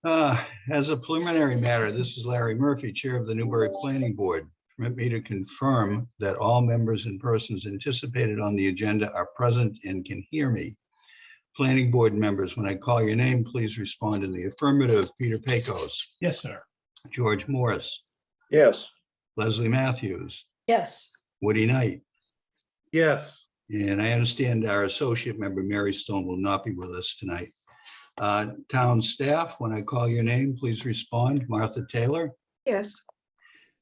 As a preliminary matter, this is Larry Murphy, Chair of the Newbury Planning Board. Permit me to confirm that all members and persons anticipated on the agenda are present and can hear me. Planning Board members, when I call your name, please respond in the affirmative. Peter Pecos, Yes, sir. George Morris, Yes. Leslie Matthews, Yes. Woody Knight. Yes. And I understand our associate member, Mary Stone, will not be with us tonight. Town staff, when I call your name, please respond. Martha Taylor. Yes.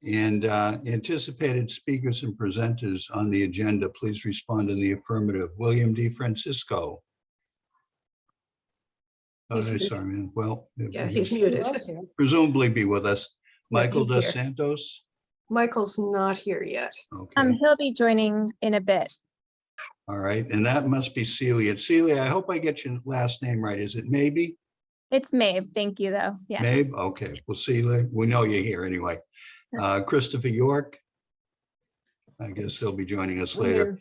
And anticipated speakers and presenters on the agenda, please respond in the affirmative. William D. Francisco. Oh, He's no, muted. sorry, man. Well, Yeah, he's muted. presumably be with us. Yeah, Michael he's Dos here. Santos. Michael's not here yet. Okay, He'll be joining in a bit. all right. And that must be Celia. Celia, I hope I get your last name right. Is it Maybe? It's Maeve. Thank you, though. Yes. Mabe? Okay, well, Celia, we know you're here anyway. Christopher York. I guess he'll be joining us later.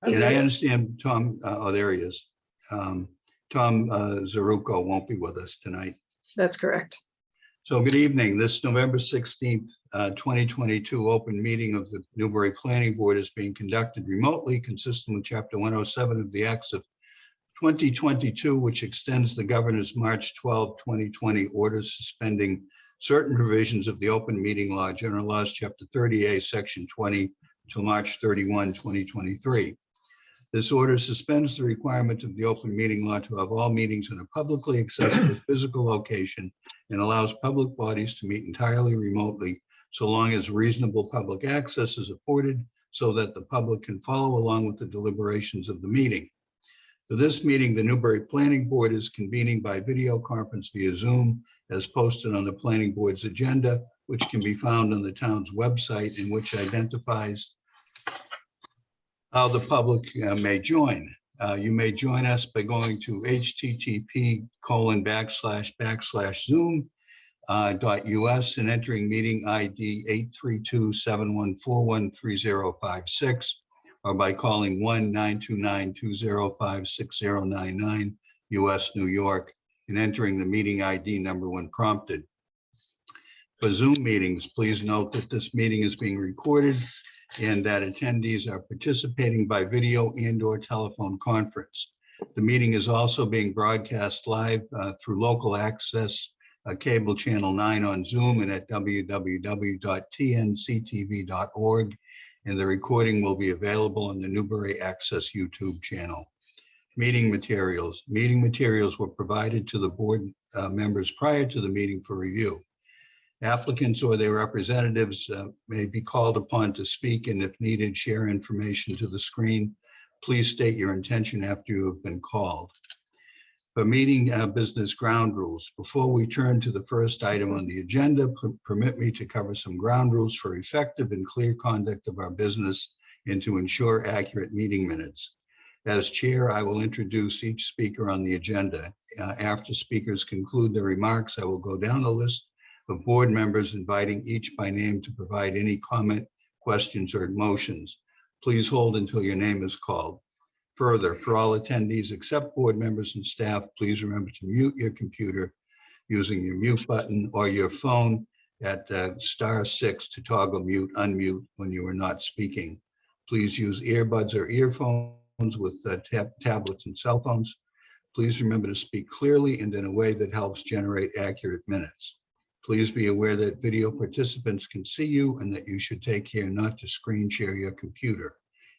And He's I here. understand Tom, oh, there he is. Tom Zaruko won't be with us tonight. That's correct. So good evening. This November 16th, 2022 open meeting of the Newbury Planning Board is being conducted remotely, consistent with Chapter 107 of the Acts of 2022, which extends the governor's March 12, 2020 orders suspending certain provisions of the open meeting law, General Laws, Chapter 30A, Section 20, till March 31, 2023. This order suspends the requirement of the open meeting law to have all meetings in a publicly accessible physical location and allows public bodies to meet entirely remotely so long as reasonable public access is afforded so that the public can follow along with the deliberations of the meeting. For this meeting, the Newbury Planning Board is convening by video conference via Zoom as posted on the Planning Board's agenda, which can be found on the town's website and which identifies how the public may join. You may join us by going to http://zoom.us and entering meeting ID 832-714-13056 or by calling 1-929-205-6099 US, New York, and entering the meeting ID number when prompted. For Zoom meetings, please note that this meeting is being recorded and that attendees are participating by video and/or telephone conference. The meeting is also being broadcast live through local access, cable channel 9 on Zoom and at www.tnctv.org. And the recording will be available on the Newbury Access YouTube channel. Meeting materials. Meeting materials were provided to the board members prior to the meeting for review. Applicants or their representatives may be called upon to speak and if needed, share information to the screen. Please state your intention after you have been called. For meeting business ground rules, before we turn to the first item on the agenda, permit me to cover some ground rules for effective and clear conduct of our business and to ensure accurate meeting minutes. As chair, I will introduce each speaker on the agenda. After speakers conclude their remarks, I will go down the list of board members, inviting each by name to provide any comment, questions, or motions. Please hold until your name is called. Further, for all attendees except board members and staff, please remember to mute your computer using your mute button or your phone at *6 to toggle mute, unmute when you are not speaking. Please use earbuds or earphones with tablets and cell phones. Please remember to speak clearly and in a way that helps generate accurate minutes. Please be aware that video participants can see you and that you should take care not to screen share your computer.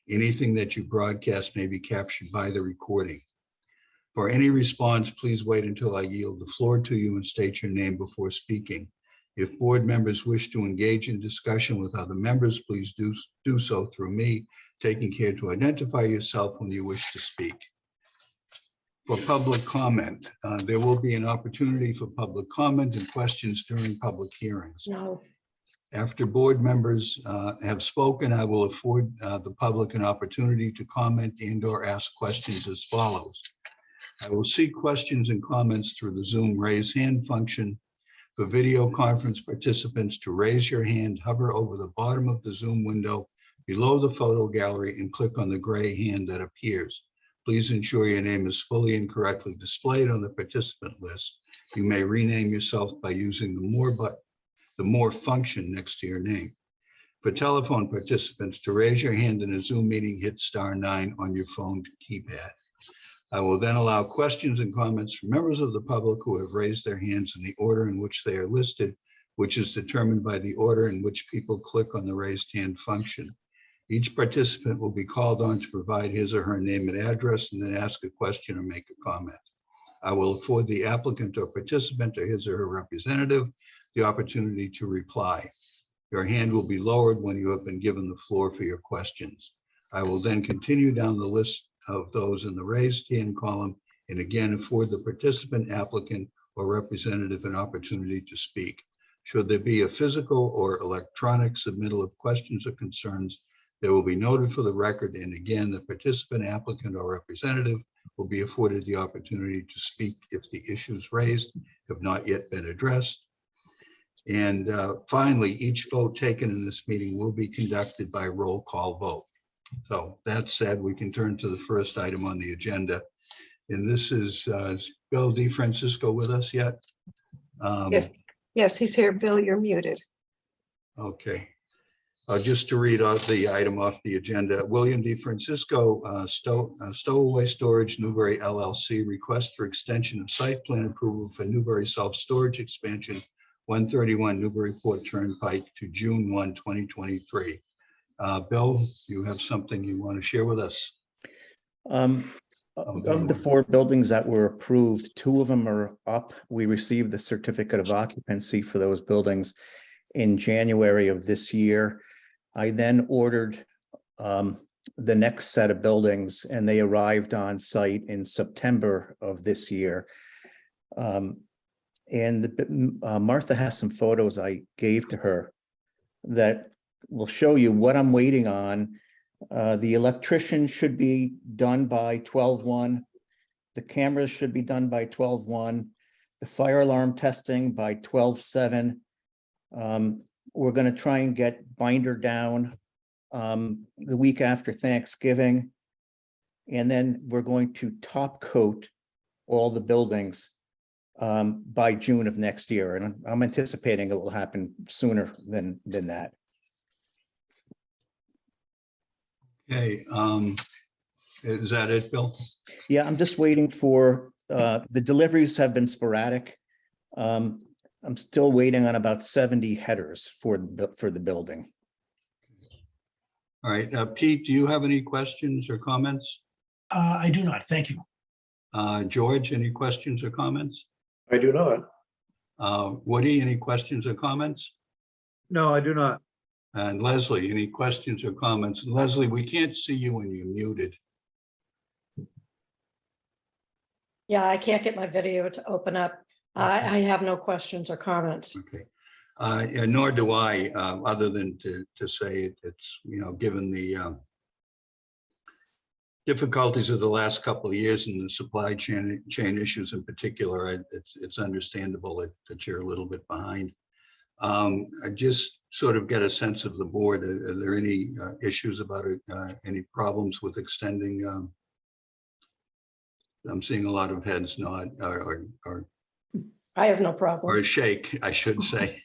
Anything that you broadcast may be captured by the recording. For any response, please wait until I yield the floor to you and state your name before speaking. If board members wish to engage in discussion with other members, please do so through me, taking care to identify yourself when you wish to speak. For public comment, there will be an opportunity for public comment and questions during public hearings. No. After board members have spoken, I will afford the public an opportunity to comment and/or ask questions as follows. I will seek questions and comments through the Zoom raise hand function. For video conference participants, to raise your hand, hover over the bottom of the Zoom window below the photo gallery and click on the gray hand that appears. Please ensure your name is fully and correctly displayed on the participant list. You may rename yourself by using the more function next to your name. For telephone participants, to raise your hand in a Zoom meeting, hit *9 on your phone keypad. I will then allow questions and comments from members of the public who have raised their hands in the order in which they are listed, which is determined by the order in which people click on the raised hand function. Each participant will be called on to provide his or her name and address and then ask a question or make a comment. I will afford the applicant or participant or his or her representative the opportunity to reply. Your hand will be lowered when you have been given the floor for your questions. I will then continue down the list of those in the raised hand column and again afford the participant, applicant, or representative an opportunity to speak. Should there be a physical or electronic submittal of questions or concerns, they will be noted for the record, and again, the participant, applicant, or representative will be afforded the opportunity to speak if the issues raised have not yet been addressed. And finally, each vote taken in this meeting will be conducted by roll call vote. So that said, we can turn to the first item on the agenda. And this is Bill DeFrancisco with us yet? Yes, he's here. Bill, you're muted. Okay. Just to read off the item off the agenda, William DeFrancisco, Stowaway Storage, Newbury LLC, request for extension of site plan approval for Newbury self-storage expansion, 131 Newburyport Turnpike to June 1, 2023. Bill, you have something you want to share with us? Of the 4 buildings that were approved, 2 of them are up. We received the certificate of occupancy for those buildings in January of this year. I then ordered the next set of buildings, and they arrived on site in September of this year. Martha has some photos I gave to her that will show you what I'm waiting on. The electrician should be done by 12/1. The cameras should be done by 12/1. The fire alarm testing by 12/7. We're going to try and get binder down the week after Thanksgiving. And then we're going to top coat all the buildings by June of next year. And I'm anticipating it will happen sooner than that. Okay. Is that it, Bill? Yeah, I'm just waiting for, the deliveries have been sporadic. I'm still waiting on about 70 headers for the building. All right. Pete, do you have any questions or comments? I do not. Thank you. George, any questions or comments? I do not. Woody, any questions or comments? No, I do not. And Leslie, any questions or comments? And Leslie, we can't see you when you're muted. Yeah, I can't get my video to open up. I have no questions or comments. Okay. And nor do I, other than to say it's, given the difficulties of the last couple of years and the supply chain issues in particular, it's understandable that you're a little bit behind. I just sort of get a sense of the board. Are there any issues about it? Any problems with extending? I'm seeing a lot of heads nod or I have no problem. or a shake, I should say.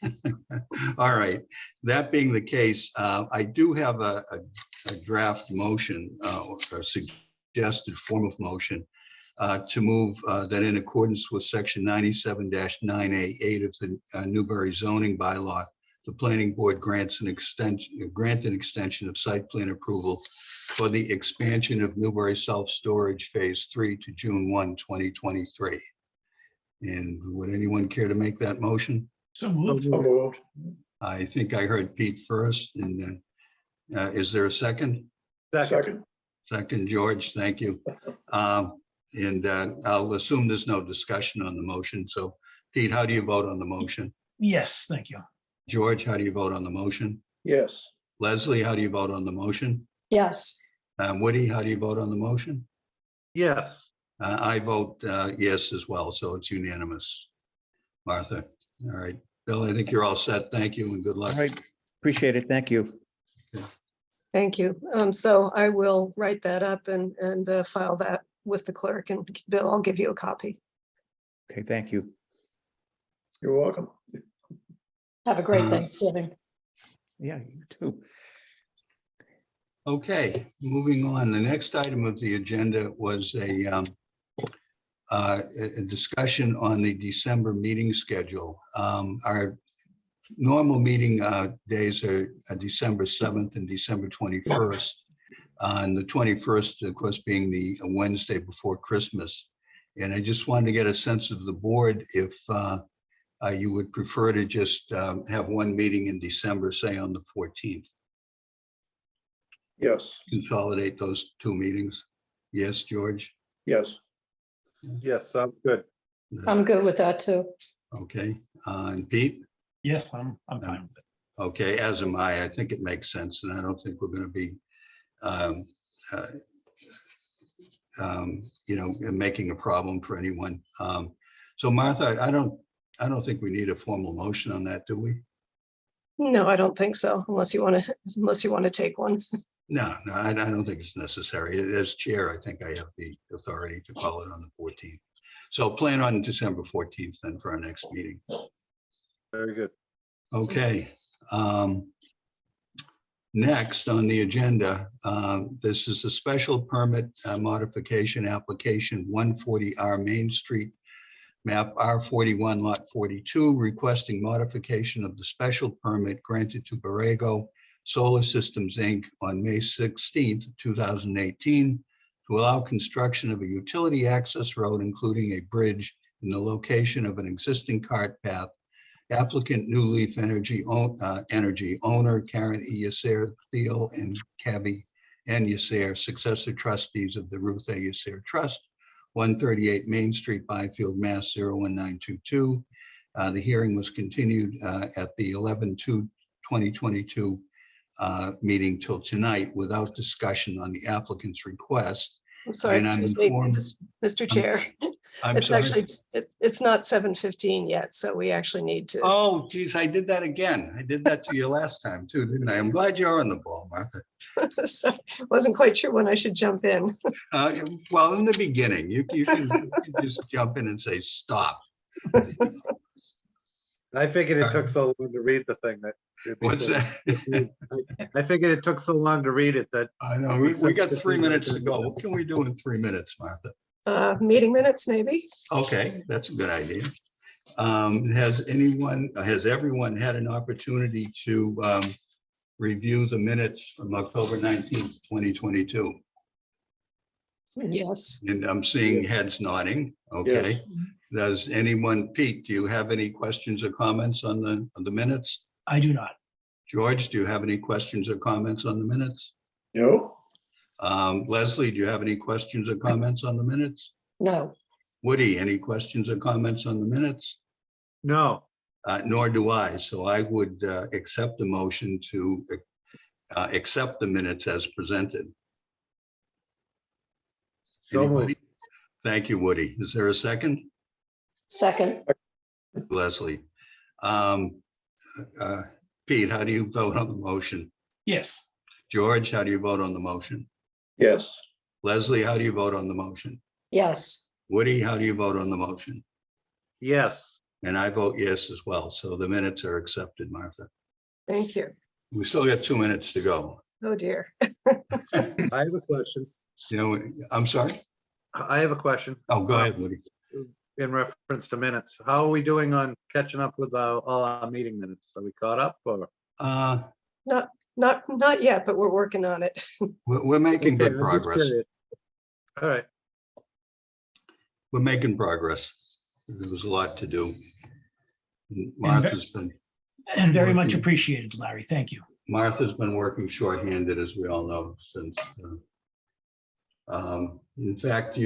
All right. That being the case, I do have a draft motion or a suggested form of motion to move that in accordance with section 97-9A8 of the Newbury zoning bylaw, the planning board grant an extension of site plan approval for the expansion of Newbury self-storage phase 3 to June 1, 2023. And would anyone care to make that motion? So moved. So moved. I think I heard Pete first, and is there a second? Second. Second, George, thank you. And I'll assume there's no discussion on the motion. So Pete, how do you vote on the motion? Yes, thank you. George, how do you vote on the motion? Yes. Leslie, how do you vote on the motion? Yes, Woody, how do you vote on the motion? Yes. I vote yes as well, so it's unanimous. Martha, all right. Bill, I think you're all set. Thank you and good luck. All right, appreciate it. Thank you. Thank you. So I will write that up and file that with the clerk, and Bill, I'll give you a copy. Okay, thank you. You're welcome. Have a great Uh, Thanksgiving. Yeah, you too. Okay, moving on. The next item of the agenda was a discussion on the December meeting schedule. Our normal meeting days are December 7th and December 21st. And the 21st, of course, being the Wednesday before Christmas. And I just wanted to get a sense of the board if you would prefer to just have one meeting in December, say on the 14th. Yes. Consolidate those two meetings. Yes, George? Yes. Yes, sounds good. I'm good with that too. Okay, and Pete? Yes, I'm fine with it. Okay, as am I. I think it makes sense, and I don't think we're going to be, making a problem for anyone. So Martha, I don't think we need a formal motion on that, do we? No, I don't think so, unless you want to take one. No, I don't think it's necessary. As chair, I think I have the authority to call it on the 14th. So plan on December 14th then for our next meeting. Very good. Okay. Next on the agenda, this is a special permit modification application 140R Main Street, map R41 lot 42, requesting modification of the special permit granted to Borrego Solar Systems, Inc. on May 16th, 2018 to allow construction of a utility access road, including a bridge in the location of an existing cart path. Applicant New Leaf Energy owner Karen E. Yasser, Theo and Cabby N. Yasser, successor trustees of the Ruth A. Yasser Trust, 138 Main Street, Byfield, Mass. 01922. The hearing was continued at the 11/2/2022 meeting till tonight without discussion on the applicant's request. I'm sorry, And I'm excuse me, informed- Mr. Chair. I'm It's sorry. actually, it's not 7:15 yet, so we actually need to. Oh, geez, I did that again. I did that to you last time too, didn't I? I'm glad you're on the ball, Martha. So, wasn't quite sure when I should jump in. Well, in the beginning, you can just jump in and say, stop. I figured it took so long to read the thing that. it'd be What's so- that? I figured it took so long to read it that. I know, we got 3 minutes to go. What can we do in 3 minutes, Martha? Meeting minutes, maybe? Okay, that's a good idea. Has everyone had an opportunity to review the minutes from October 19th, 2022? Yes. And I'm seeing heads nodding. Okay. Does anyone, Pete, do you have any questions or comments on the minutes? I do not. George, do you have any questions or comments on the minutes? No. Leslie, do you have any questions or comments on the minutes? No. Woody, any questions or comments on the minutes? No. Nor do I. So I would accept the motion to accept the minutes as presented. So moved. Anybody? Thank you, Woody. Is there a second? Second. Leslie. Pete, how do you vote on the motion? Yes, George, how do you vote on the motion? Yes. Leslie, how do you vote on the motion? Yes. Woody, how do you vote on the motion? Yes. And I vote yes as well. So the minutes are accepted, Martha. Thank you. We still got 2 minutes to go. Oh, dear. I have a question. I'm sorry. I have a question Oh, go ahead, Woody. in reference to minutes. How are we doing on catching up with all our meeting minutes? Are we caught up or? Not yet, but we're working on it. We're making Okay, good I'm just progress. curious. All right. We're making progress. There was a lot to do. Martha's been and very much Working. appreciated, Larry. Thank you. working shorthanded, as we all know, since. In fact,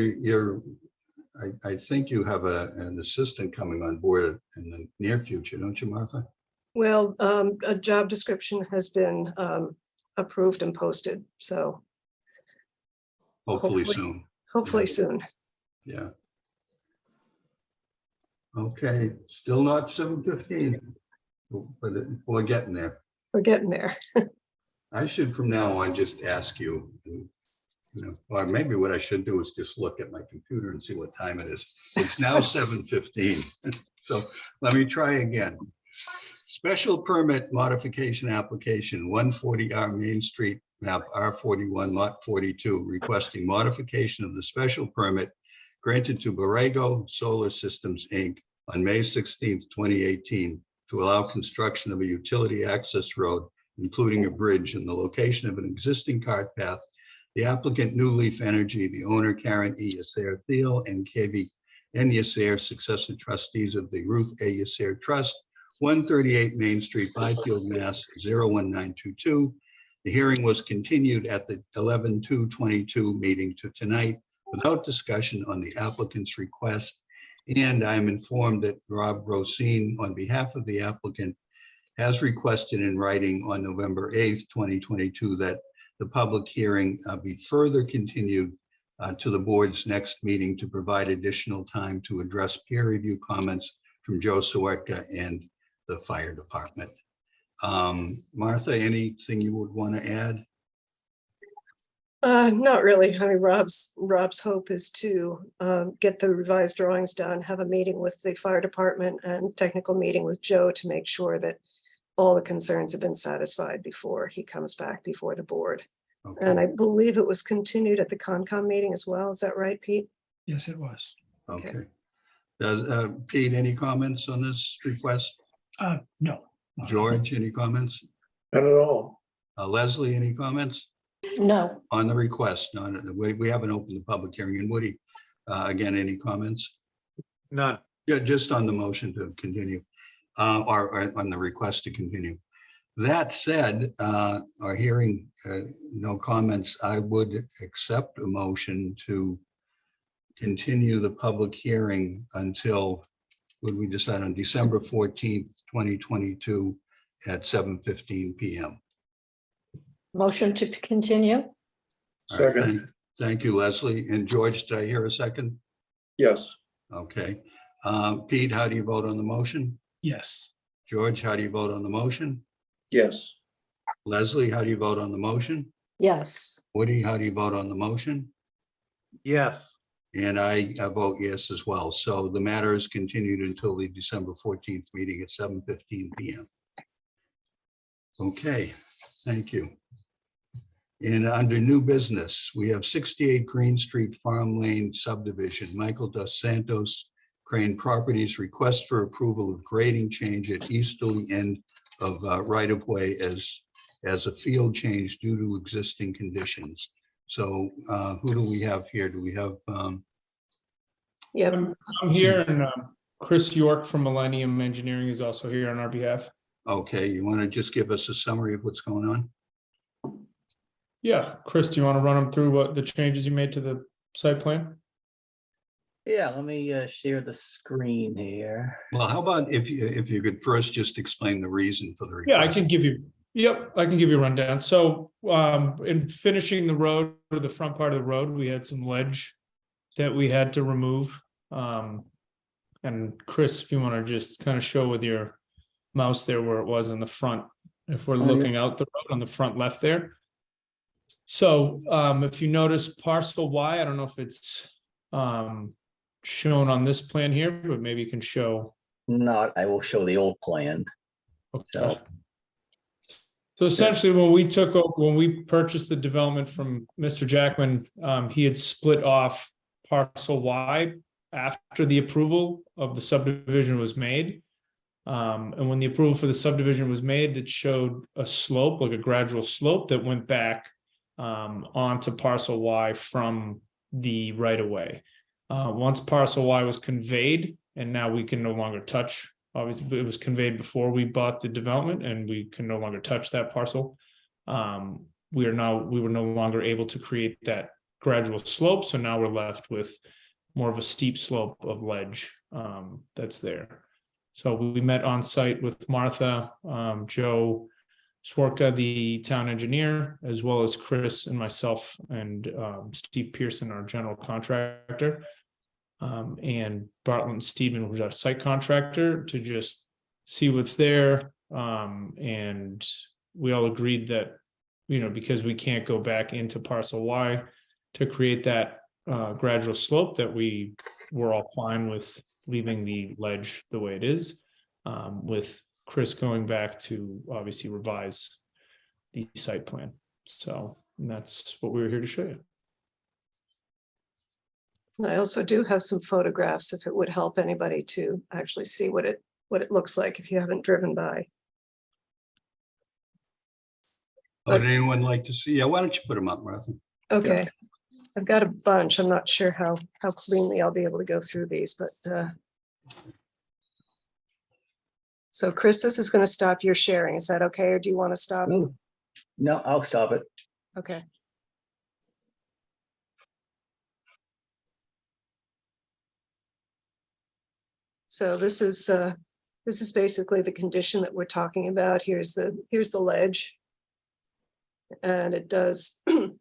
I think you have an assistant coming on board in the near future, don't you, Martha? Well, a job description has been approved and posted, so Hopefully Hopefully. soon. hopefully Yeah. soon. Yeah. Okay, still not 7:15, but we're getting there. We're getting there. I should from now on just ask you, or maybe what I should do is just look at my computer and see what time it is. It's now 7:15. So let me try again. Special permit modification application, 140R Main Street, map R41, lot 42, requesting modification of the special permit granted to Borrego Solar Systems, Inc. on May 16th, 2018, to allow construction of a utility access road, including a bridge in the location of an existing cart path. The applicant, New Leaf Energy, the owner, Karen E. Yasser Thiel, and KV N. Yasser, successor trustees of the Ruth A. Yasser Trust, 138 Main Street, Byfield, Mass. 01922. The hearing was continued at the 11/2/22 meeting to tonight without discussion on the applicant's request. And I'm informed that Rob Rosine, on behalf of the applicant, has requested in writing on November 8th, 2022, that the public hearing be further continued to the board's next meeting to provide additional time to address peer review comments from Joe Sawetka and the fire department. Martha, anything you would want to add? Not really. I mean, Rob's hope is to get the revised drawings done, have a meeting with the fire department and technical meeting with Joe to make sure that all the concerns have been satisfied before he comes back before the board. And Okay, I believe it was continued at the Concom meeting as well. Is that right, Pete? Yes, it was. okay. Pete, any comments on this request? No. George, any comments? Not at all. Leslie, any comments No, on the request? No, we haven't opened the public hearing. And Woody, again, any comments? None. Yeah, just on the motion to continue, or on the request to continue. That said, our hearing, no comments, I would accept a motion to continue the public hearing until, would we decide on December 14th, 2022 at 7:15 PM. motion to continue? All right, thank you, Leslie. And George, did I hear a second? Yes. Okay. Pete, how do you vote on the motion? Yes. George, how do you vote on the motion? Yes. Leslie, how do you vote on the motion? Yes, Woody, how do you vote on the motion? Yes. And I vote yes as well. So the matter is continued until the December 14th meeting at 7:15 PM. Okay, thank you. And under new business, we have 68 Green Street Farm Lane subdivision. Michael Dos Santos, Crane Properties, request for approval of grading change at easterly end of right-of-way as a field change due to existing conditions. So who do we have here? Do we have, Yep. I'm here, and Chris York from Millennium Engineering is also here on our behalf. okay, you want to just give us a summary of what's going on? Yeah, Chris, do you want to run them through what the changes you made to the site plan? Yeah, let me share the screen here. Well, how about if you could first just explain the reason for the request? Yeah, I can give you, I can give you a rundown. So in finishing the road, or the front part of the road, we had some ledge that we had to remove. And Chris, if you want to just kind of show with your mouse there where it was in the front, if we're looking out the road on the front left there. So if you notice parcel Y, I don't know if it's shown on this plan here, but maybe you can show. Not, I will show the old plan. Okay. So essentially, when we purchased the development from Mr. Jackman, he had split off parcel Y after the approval of the subdivision was made. And when the approval for the subdivision was made, it showed a slope, like a gradual slope that went back onto parcel Y from the right of way. Once parcel Y was conveyed, and now we can no longer touch, obviously it was conveyed before we bought the development, and we can no longer touch that parcel. We were no longer able to create that gradual slope, so now we're left with more of a steep slope of ledge that's there. So we met on site with Martha, Joe Swarka, the town engineer, as well as Chris and myself, and Steve Pearson, our general contractor, and Bartlett and Steedman, who's our site contractor, to just see what's there. And we all agreed that, because we can't go back into parcel Y, to create that gradual slope that we were all fine with leaving the ledge the way it is, with Chris going back to obviously revise the site plan. So that's what we were here to show you. And I also do have some photographs if it would help anybody to actually see what it looks like if you haven't driven by. Would anyone like to see? Yeah, why don't you put them up, Martha? Okay, I've got a bunch. I'm not sure how cleanly I'll be able to go through these, but so Chris, this is going to stop your sharing. Is that okay, or do you want to stop? No, I'll stop it. Okay. So this is basically the condition that we're talking about. Here's the ledge. And it does, it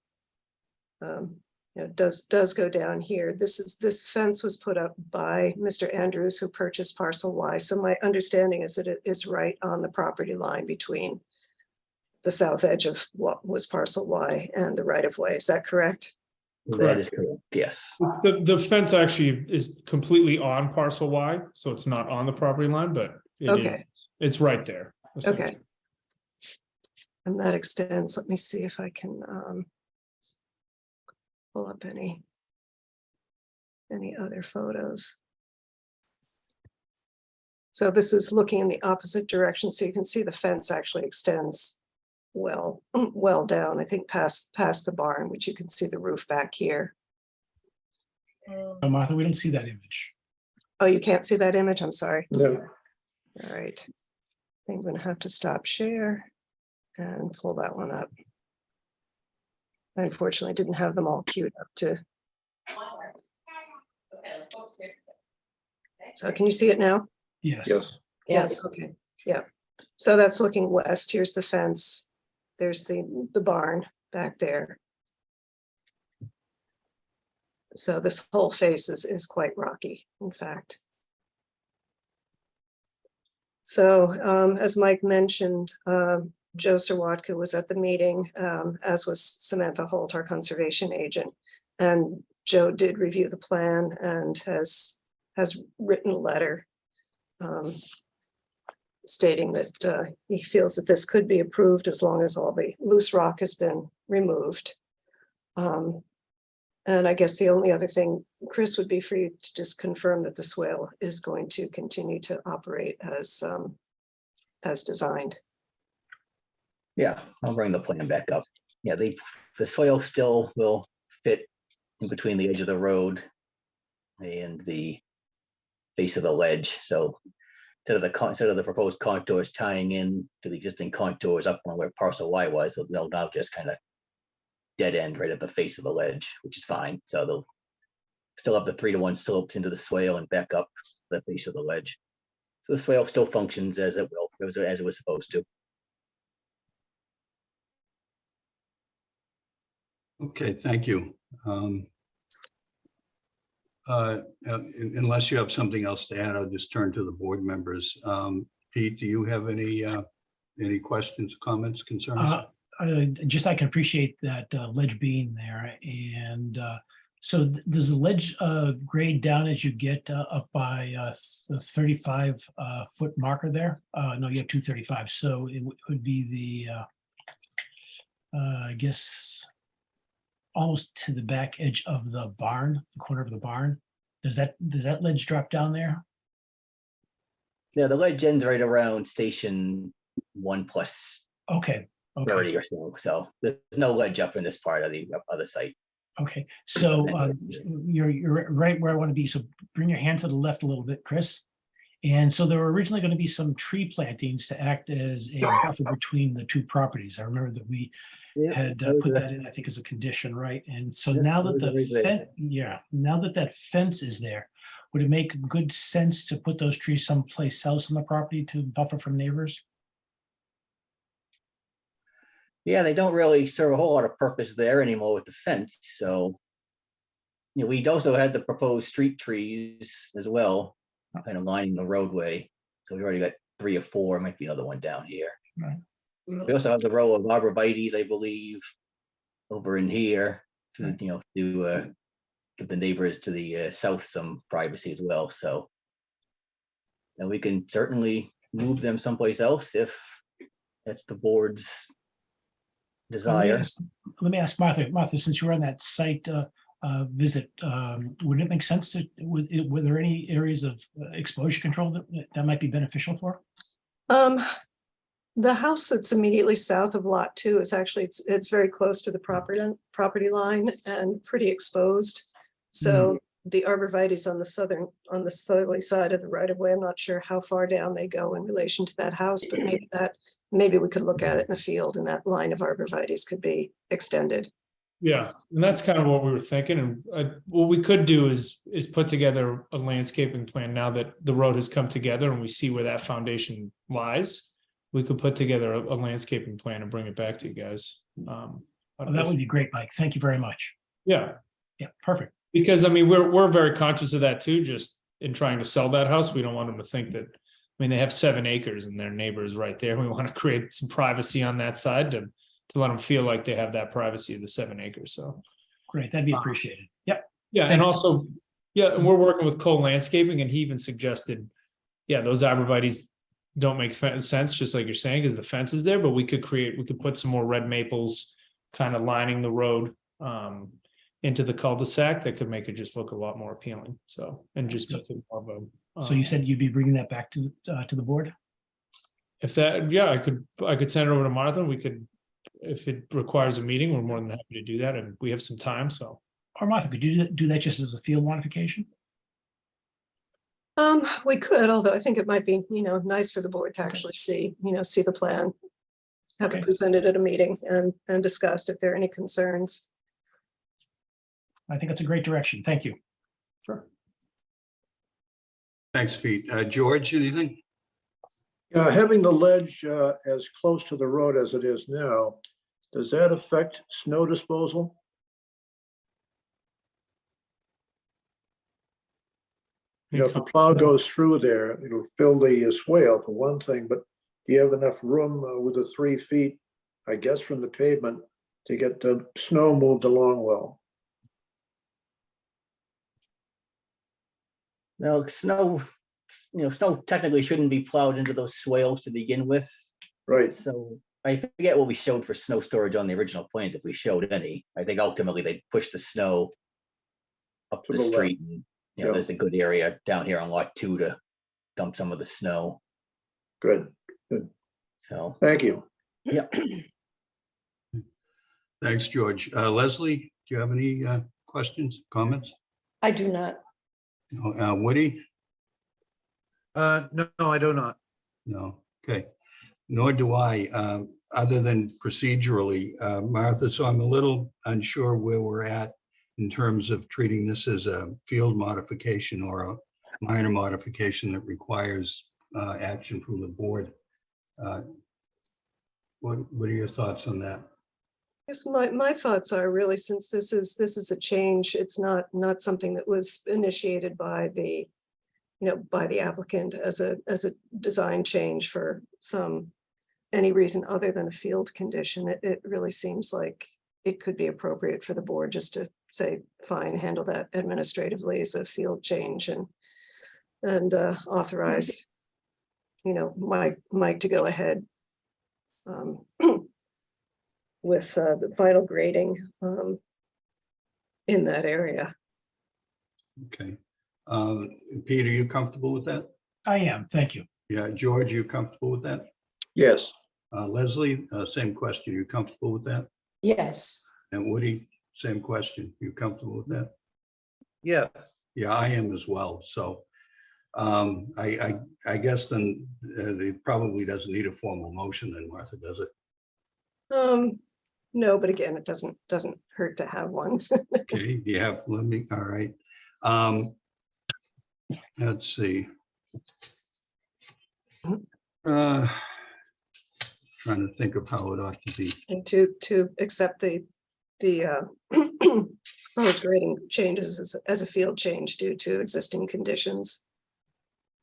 does go down here. This fence was put up by Mr. Andrews, who purchased parcel Y. So my understanding is that it is right on the property line between the south edge of what was parcel Y and the right of way. Is that correct? That is correct, yes. The fence actually is completely on parcel Y, so it's not on the property line, but Okay. it's right there. Okay. And that extends, let me see if I can pull up any other photos. So this is looking in the opposite direction, so you can see the fence actually extends well down, I think past the barn, which you can see the roof back here. Martha, we don't see that image. Oh, you can't see that image? I'm sorry. No. All right. I'm going to have to stop share and pull that one up. I unfortunately didn't have them all queued up to. So can you see it now? Yes. Yes. Yes. Okay, yeah. So that's looking west. Here's the fence. There's the barn back there. So this whole face is quite rocky, in fact. So as Mike mentioned, Joe Sirwatka was at the meeting, as was Samantha Holt, our conservation agent. And Joe did review the plan and has written a letter stating that he feels that this could be approved as long as all the loose rock has been removed. And I guess the only other thing, Chris, would be for you to just confirm that the swale is going to continue to operate as designed. Yeah, I'll bring the plan back up. Yeah, the soil still will fit in between the edge of the road and the face of the ledge. So instead of the proposed contours tying in to the existing contours up on where parcel Y was, they'll now just kind of dead end right at the face of the ledge, which is fine. So they'll still have the 3-to-1 slopes into the swale and back up the face of the ledge. So the swale still functions as it was supposed to. Okay, thank you. Unless you have something else to add, I'll just turn to the board members. Pete, do you have any questions, comments, concerns? I can appreciate that ledge being there. And so does the ledge grade down as you get up by the 35 foot marker there? No, you have 235. So it would be the, I guess, almost to the back edge of the barn, the corner of the barn. Does that ledge drop down there? Yeah, the ledge ends right around station 1 plus Okay. 30 or so. So there's no ledge up in this part of the site. Okay, so you're right where I want to be. So bring your hand to the left a little bit, Chris. And so there were originally going to be some tree plantings to act as a buffer between the two properties. I remember that we had put that in, I think, as a condition, right? And so now that now that fence is there, would it make good sense to put those trees someplace else on the property to buffer from neighbors? Yeah, they don't really serve a whole lot of purpose there anymore with the fence. So, we'd also had the proposed street trees as well, kind of lining the roadway. So we already got 3 or 4, might be another one down here. Right. We also have the row of arborvitaes, I believe, over in here to, to give the neighbors to the south some privacy as well, so. And we can certainly move them someplace else if that's the board's desire. Let me ask Martha, since you were on that site visit, would it make sense to, were there any areas of exposure control that might be beneficial for? The house that's immediately south of Lot 2 is actually, it's very close to the property line and pretty exposed. So the arborvitae's on the southerly side of the right of way. I'm not sure how far down they go in relation to that house, but maybe we could look at it in the field and that line of arborvitae's could be extended. Yeah, and that's kind of what we were thinking, and what we could do is put together a landscaping plan now that the road has come together and we see where that foundation lies. We could put together a landscaping plan and bring it back to you guys. Well, that would be great, Mike. Thank you very much. Yeah, Yeah, perfect. because I mean, we're very conscious of that too, just in trying to sell that house. We don't want them to think that, I mean, they have 7 acres and their neighbor is right there. We want to create some privacy on that side to let them feel like they have that privacy of the 7 acres, so. Great, that'd be appreciated. Yep. Yeah, and Thanks. also, yeah, and we're working with Cole Landscaping, and he even suggested, yeah, those arborvitae's don't make sense, just like you're saying, because the fence is there, but we could put some more red maples kind of lining the road into the cul-de-sac that could make it just look a lot more appealing, so, and just make it more of a. So you said you'd be bringing that back to the board? If that, yeah, I could send it over to Martha, and we could, if it requires a meeting, we're more than happy to do that, and we have some time, so. Or Martha, could you do that just as a field modification? We could, although I think it might be, nice for the board to actually see the plan. Have it Okay. presented at a meeting and discussed if there are any concerns. I think that's a great direction. Thank you. Sure. Thanks, Pete. George, anything? Having the ledge as close to the road as it is now, does that affect snow disposal? If the plow goes through there, it'll fill the swale for one thing, but do you have enough room with the 3 feet, I guess, from the pavement to get the snow moved along well? No, snow technically shouldn't be plowed into those swales to begin with. Right. So I forget what we showed for snow storage on the original plans, if we showed any. I think ultimately they pushed the snow up To the the left. street. And, Yeah. there's a good area down here on lot 2 to dump some of the snow. Good. So, Thank you. yeah. Thanks, George. Leslie, do you have any questions, comments? I do not. Woody? No, I do not. No, okay. Nor do I, other than procedurally, Martha, so I'm a little unsure where we're at in terms of treating this as a field modification or a minor modification that requires action from the board. What are your thoughts on that? Yes, my thoughts are really, since this is a change, it's not something that was initiated by the applicant as a design change for any reason other than a field condition. It really seems like it could be appropriate for the board just to say, fine, handle that administratively as a field change and authorize, Mike to go ahead with the final grading in that area. Okay. Peter, you comfortable with that? I am. Thank you. Yeah, George, you comfortable with that? Yes. Leslie, same question. You comfortable with that? Yes. And Woody, same question. You comfortable with that? Yes. Yeah, I am as well. So I guess then it probably doesn't need a formal motion then, Martha, does it? No, but again, it doesn't hurt to have one. Okay, you have, all right. Let's see. Trying to think of how it ought to be. And to accept the proposed grading changes as a field change due to existing conditions.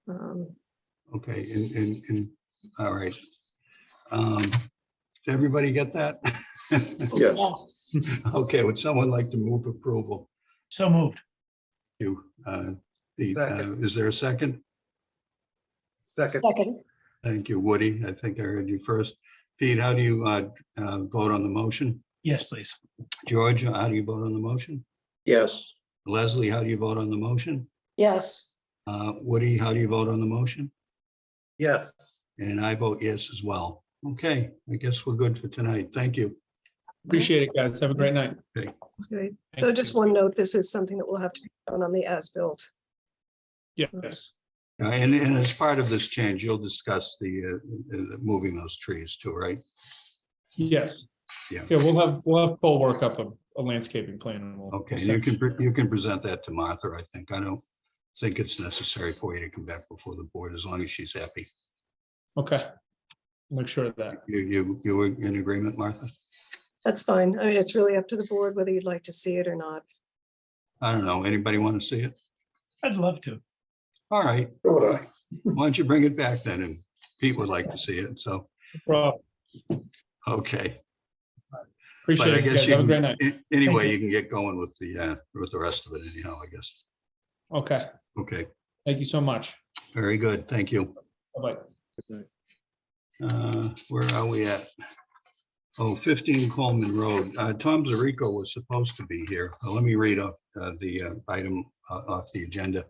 Okay, and all right. Did everybody get that? Yes. Yes. Okay, would someone like to move approval? So moved. You, Second. is there a second? Second, Second, Thank you, Woody. I think I heard you first. Pete, how do you vote on the motion? Yes, please. George, how do you vote on the motion? Yes, Leslie, how do you vote on the motion? yes. Woody, how do you vote on the motion? yes. And I vote yes as well. Okay, I guess we're good for tonight. Thank you. Appreciate it, guys. Have a great night. That's great. So just one note, this is something that will have to be done on the as-built. Yes. And as part of this change, you'll discuss the moving those trees too, right? Yes. Yeah. Yeah, we'll have full workup of a landscaping plan. And we'll Okay, we'll and send- you can present that to Martha, I think. I don't think it's necessary for you to come back before the board as long as she's happy. Okay. Make sure of that. You were in agreement, Martha? That's fine. I mean, it's really up to the board whether you'd like to see it or not. I don't know. Anybody want to see it? I'd love to. All right. so would I. Why don't you bring it back then? And Pete would like to see it. So, Well, okay. But appreciate I it, guess guys. you Have a great can, night. anyway, you. you can get going with the rest of it anyhow, I guess. Okay. Okay, Thank you so much. very good. Thank you. Bye-bye. Where are we at? Oh, 15 Coleman Road. Tom Zarico was supposed to be here. Let me read off the item off the agenda.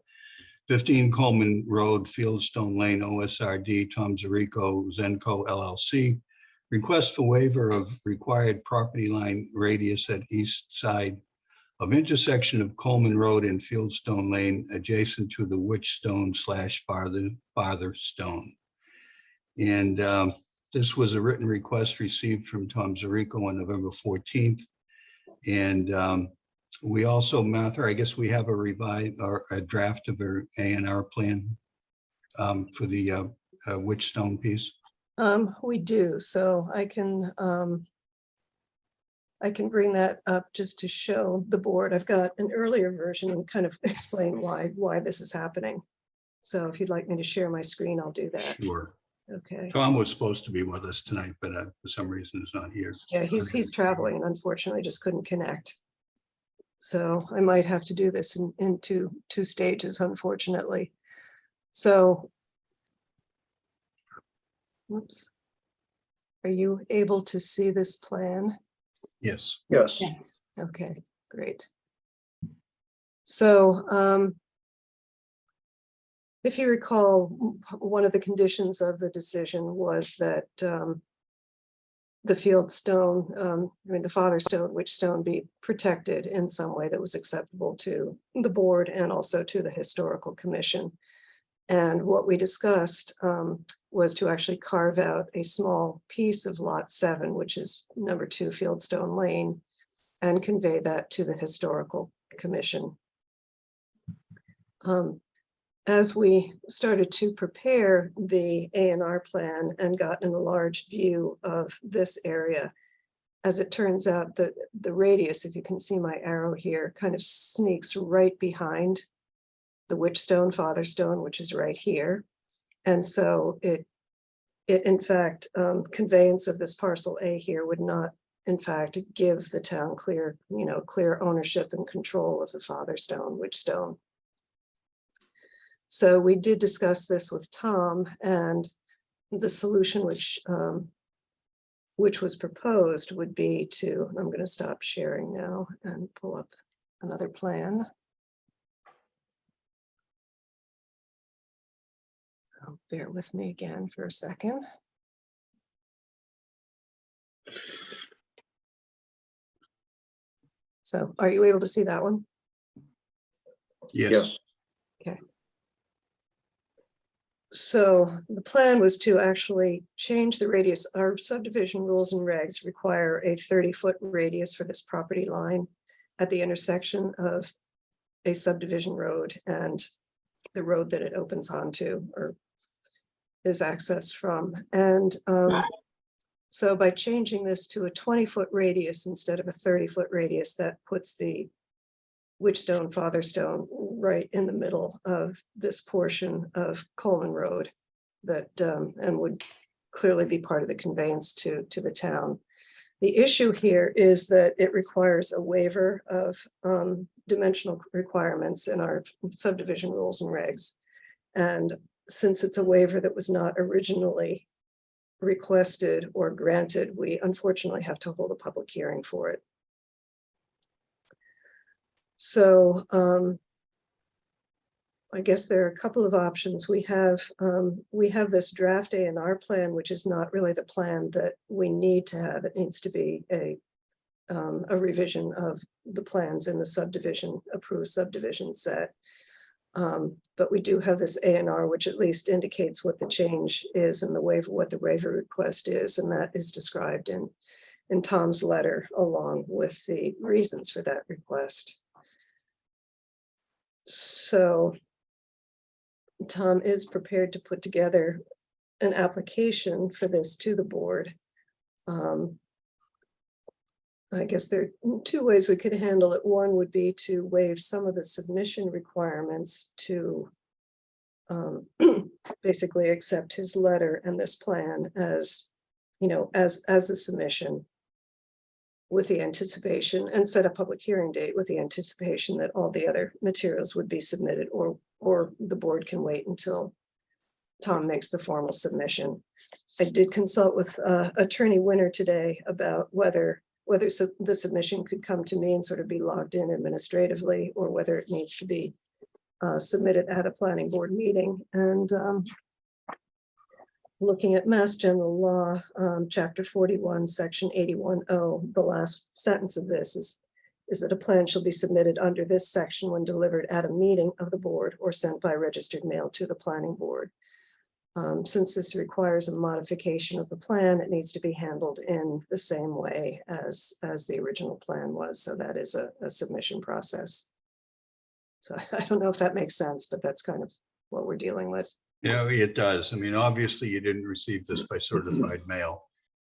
15 Coleman Road, Fieldstone Lane, OSRD, Tom Zarico, Zenco LLC. Request for waiver of required property line radius at east side of intersection of Coleman Road and Fieldstone Lane adjacent to the Witchstone / Farther Stone. And this was a written request received from Tom Zarico on November 14th. And we also, Martha, I guess we have a revised or a draft of our A&R plan for the Witchstone piece. We do, so I can bring that up just to show the board. I've got an earlier version and kind of explain why this is happening. So if you'd like me to share my screen, I'll do that. Sure. Okay. Tom was supposed to be with us tonight, but for some reason is not here. Yeah, he's traveling and unfortunately just couldn't connect. So I might have to do this in two stages, unfortunately. So, whoops. Are you able to see this plan? Yes. Yes, Yes. Okay, great. So, if you recall, one of the conditions of the decision was that the Fieldstone, the Father Stone, Witchstone be protected in some way that was acceptable to the board and also to the Historical Commission. And what we discussed was to actually carve out a small piece of Lot 7, which is number 2 Fieldstone Lane, and convey that to the Historical Commission. As we started to prepare the A&R plan and got an enlarged view of this area, as it turns out, the radius, if you can see my arrow here, kind of sneaks right behind the Witchstone, Father Stone, which is right here. And so it in fact, conveyance of this parcel A here would not, in fact, give the town clear ownership and control of the Father Stone, Witchstone. So we did discuss this with Tom, and the solution which was proposed would be to, I'm going to stop sharing now and pull up another plan. So bear with me again for a second. So are you able to see that one? Yes. yes, So the plan was to actually change the radius. Our subdivision rules and regs require a 30-foot radius for this property line at the intersection of a subdivision road and the road that it opens onto or is accessed from. And so by changing this to a 20-foot radius instead of a 30-foot radius, that puts the Witchstone, Father Stone right in the middle of this portion of Coleman Road that and would clearly be part of the conveyance to the town. The issue here is that it requires a waiver of dimensional requirements in our subdivision rules and regs. And since it's a waiver that was not originally requested or granted, we unfortunately have to hold a public hearing for it. So I guess there are a couple of options. We have this draft A&R plan, which is not really the plan that we need to have. It needs to be a revision of the plans in the subdivision, approved subdivision set. But we do have this A&R, which at least indicates what the change is and the waiver, what the waiver request is, and that is described in Tom's letter along with the reasons for that request. So Tom is prepared to put together an application for this to the board. I guess there are two ways we could handle it. One would be to waive some of the submission requirements to basically accept his letter and this plan as, you know, as a submission with the anticipation, and set a public hearing date with the anticipation that all the other materials would be submitted, or the board can wait until Tom makes the formal submission. I did consult with Attorney Winter today about whether the submission could come to me and sort of be logged in administratively, or whether it needs to be submitted at a planning board meeting. And looking at Mass General Law, Chapter 41, Section 81O, the last sentence of this is that a plan shall be submitted under this section when delivered at a meeting of the board or sent by registered mail to the planning board. Since this requires a modification of the plan, it needs to be handled in the same way as the original plan was. So that is a submission process. So I don't know if that makes sense, but that's kind of what we're dealing with. Yeah, it does. I mean, obviously you didn't receive this by certified mail.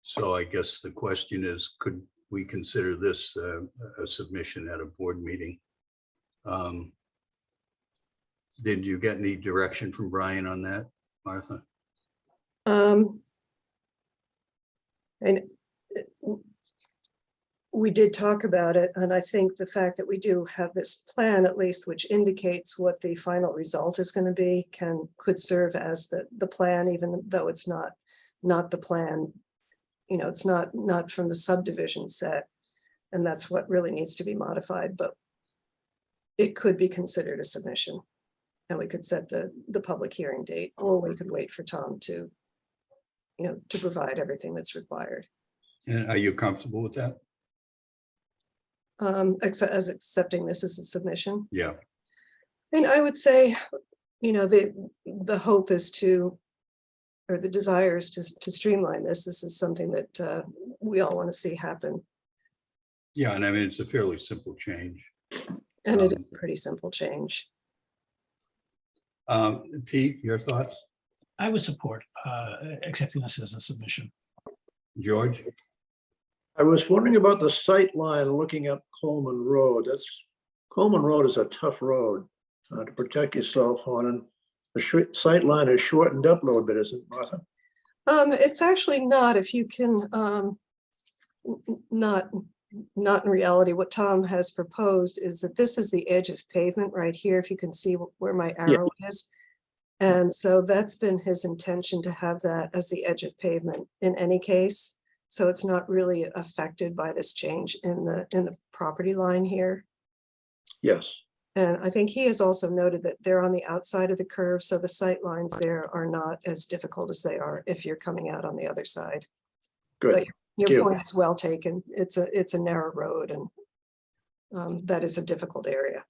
So I guess the question is, could we consider this a submission at a board meeting? Did you get any direction from Brian on that, Martha? And we did talk about it, and I think the fact that we do have this plan, at least, which indicates what the final result is going to be, could serve as the plan, even though it's not the plan. You know, it's not from the subdivision set, and that's what really needs to be modified, but it could be considered a submission. And we could set the public hearing date, or we could wait for Tom to, you know, to provide everything that's required. And are you comfortable with that? As accepting this as a submission. Yeah. And I would say, you know, the hope is to, or the desire is to streamline this. This is something that we all want to see happen. Yeah, and I mean, it's a fairly simple change. And it is a pretty simple change. Pete, your thoughts? I would support accepting this as a submission. George? I was wondering about the sight line looking up Coleman Road. Coleman Road is a tough road to protect yourself on, and the sight line is shortened up a little bit, isn't it, Martha? It's actually not. If you can, not in reality. What Tom has proposed is that this is the edge of pavement right here, if you can see where my arrow is. And so that's been his intention, to have that as the edge of pavement in any case. So it's not really affected by this change in the property line here. Yes. And I think he has also noted that they're on the outside of the curve, so the sight lines there are not as difficult as they are if you're coming out on the other side. Good. But your Thank you. point is well taken. It's a narrow road, and that is a difficult area.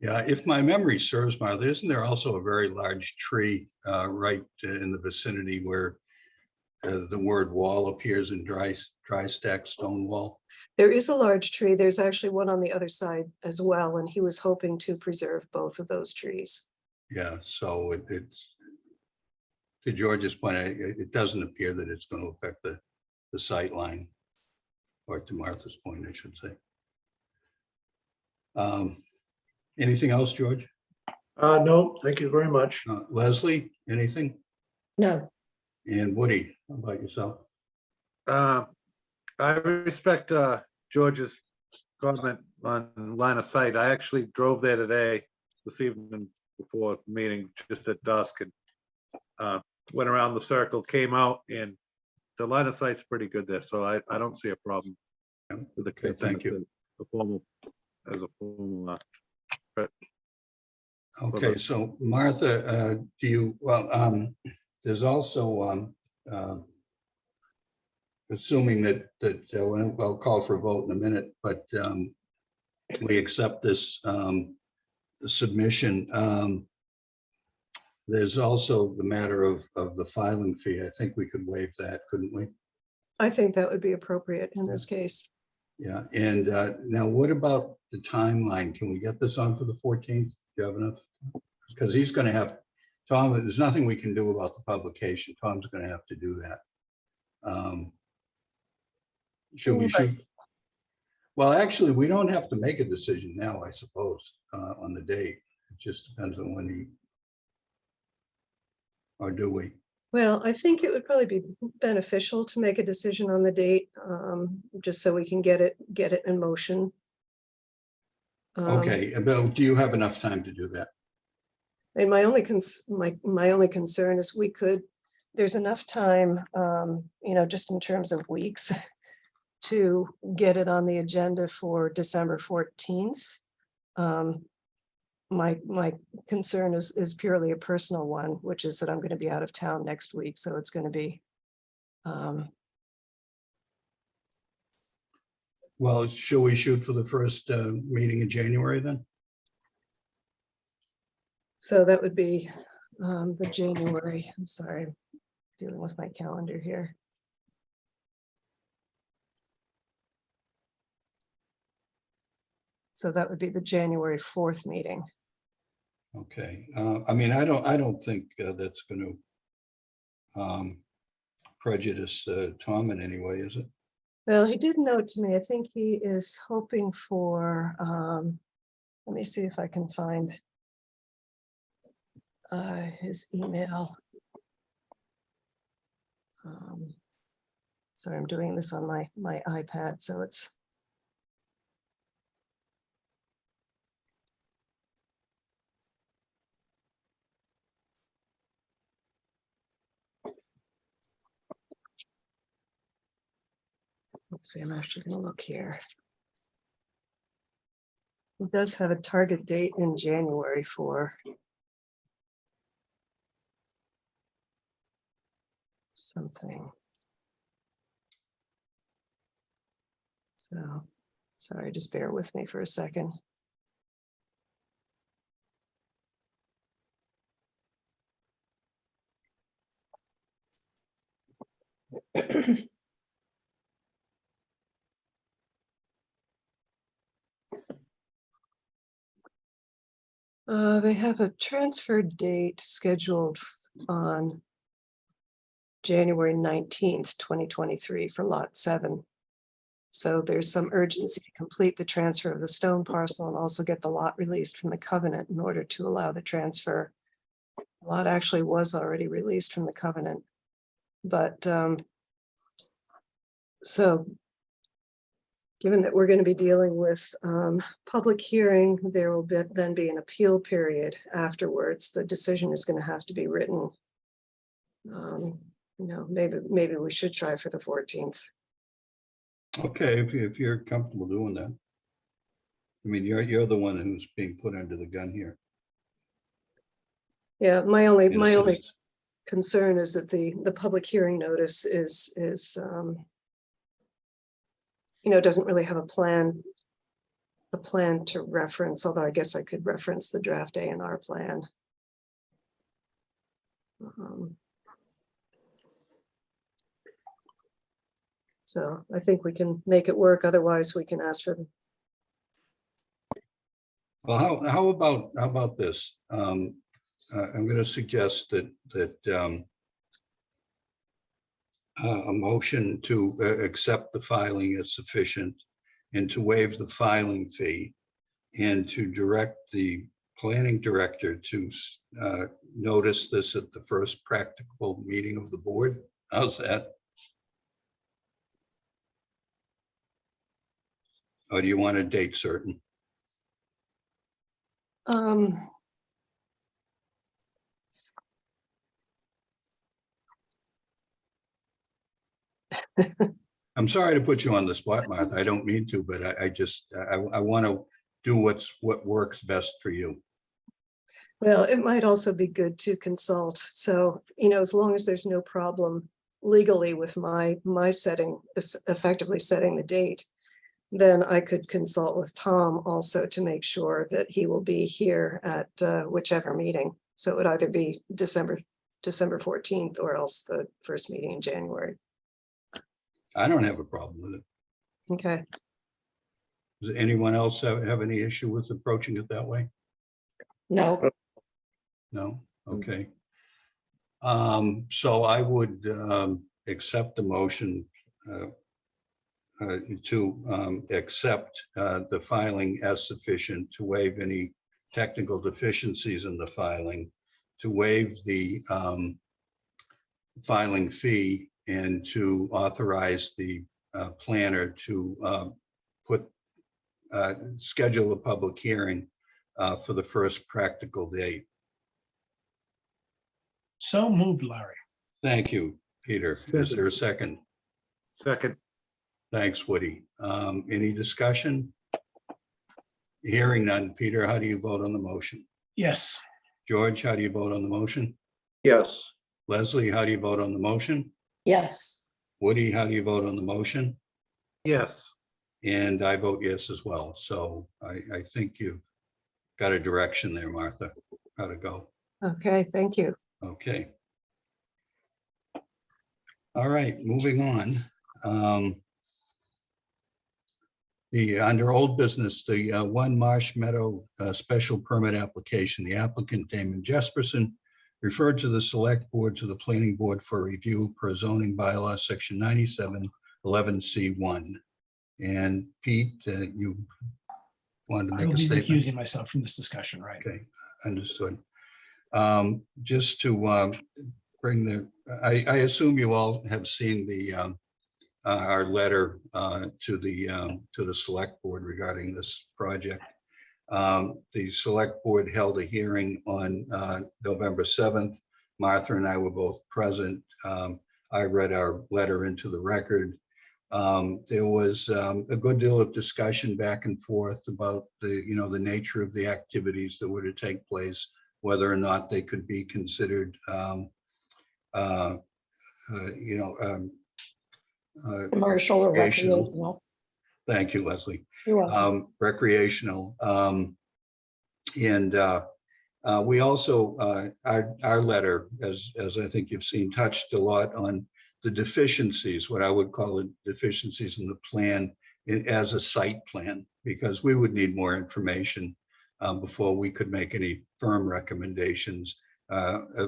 Yeah, if my memory serves, Martha, isn't there also a very large tree right in the vicinity where the word wall appears in dry stack stone wall? There is a large tree. There's actually one on the other side as well, and he was hoping to preserve both of those trees. Yeah, so it's, to George's point, it doesn't appear that it's going to affect the sight line, or to Martha's point, I should say. Anything else, George? No, thank you very much. Leslie, anything? No, And Woody, how about yourself? I respect George's comment on line of sight. I actually drove there today, this evening before the meeting, just at dusk, and went around the circle, came out, and the line of sight's pretty good there, so I don't see a problem with the. Okay, thank you. The formal, as a formal. Okay, so Martha, do you, well, there's also, assuming that, I'll call for a vote in a minute, but we accept this submission. There's also the matter of the filing fee. I think we could waive that, couldn't we? I think that would be appropriate in this case. Yeah, and now what about the timeline? Can we get this on for the 14th? Do you have enough? Because he's going to have, Tom, there's nothing we can do about the publication. Tom's going to have to do that. Should we shoot? Well, actually, we don't have to make a decision now, I suppose, on the date. It just depends on when he, or do we? Well, I think it would probably be beneficial to make a decision on the date, just so we can get it in motion. Okay, Bill, do you have enough time to do that? And my only my only concern is there's enough time, just in terms of weeks to get it on the agenda for December 14th. My concern is purely a personal one, which is that I'm going to be out of town next week. So it's going to be. Well, shall we shoot for the first meeting in January then? So that would be the January, I'm sorry, dealing with my calendar here. So that would be the January 4th meeting. Okay, I mean, I don't think that's going to prejudice Tom in any way, is it? Well, he did note to me, I think he is hoping for, let me see if I can find his email. Sorry, I'm doing this on my iPad, so it's. Let's see, I'm actually going to look here. It does have a target date in January for something. So, sorry, just bear with me for a second. They have a transfer date scheduled on January 19th, 2023 for lot 7. So there's some urgency to complete the transfer of the stone parcel and also get the lot released from the covenant in order to allow the transfer. The lot actually was already released from the covenant, but so given that we're going to be dealing with public hearing, there will then be an appeal period afterwards. The decision is going to have to be written. Maybe we should try for the 14th. Okay, if you're comfortable doing that. I mean, you're the one who's being put under the gun here. Yeah, my only in a sense. concern is that the public hearing notice is doesn't really have a plan to reference, although I guess I could reference the draft A&R plan. So I think we can make it work. Otherwise, we can ask for. Well, how about this? I'm going to suggest that a motion to accept the filing is sufficient and to waive the filing fee and to direct the planning director to notice this at the first practicable meeting of the board. How's that? Or do you want a date certain? Um, I'm sorry to put you on the spot, Martha. I don't mean to, but I just, I want to do what works best for you. Well, it might also be good to consult. So, as long as there's no problem legally with my setting, effectively setting the date, then I could consult with Tom also to make sure that he will be here at whichever meeting. So it would either be December 14th or else the first meeting in January. I don't have a problem with it. Okay. Does anyone else have any issue with approaching it that way? No, No? Okay. So I would accept the motion to accept the filing as sufficient, to waive any technical deficiencies in the filing, to waive the filing fee, and to authorize the planner to schedule a public hearing for the first practical date. So moved, Larry. Thank you, Peter. Is there a second? Second, Thanks, Woody. Any discussion? Hearing none. Peter, how do you vote on the motion? Yes. George, how do you vote on the motion? Yes. Leslie, how do you vote on the motion? yes, Woody, how do you vote on the motion? yes, And I vote yes as well. So I think you've got a direction there, Martha, how to go. Okay, thank you. Okay. All right, moving on. Under old business, the One Marsh Meadow special permit application, the applicant Damon Jesperson referred to the select board to the planning board for review per zoning bylaw section 9711C1. And Pete, you wanted to I make will a be statement? recusing myself from this discussion, right? Okay, understood. Just to bring the, I assume you all have seen the our letter to the select board regarding this project. The select board held a hearing on November 7th. Martha and I were both present. I read our letter into the record. There was a good deal of discussion back and forth about the nature of the activities that were to take place, whether or not they could be considered commercial or recreational. recreational. Thank you, Leslie. You're welcome. Recreational. And we also, our letter, as I think you've seen, touched a lot on the deficiencies, what I would call the deficiencies in the plan as a site plan, because we would need more information before we could make any firm recommendations,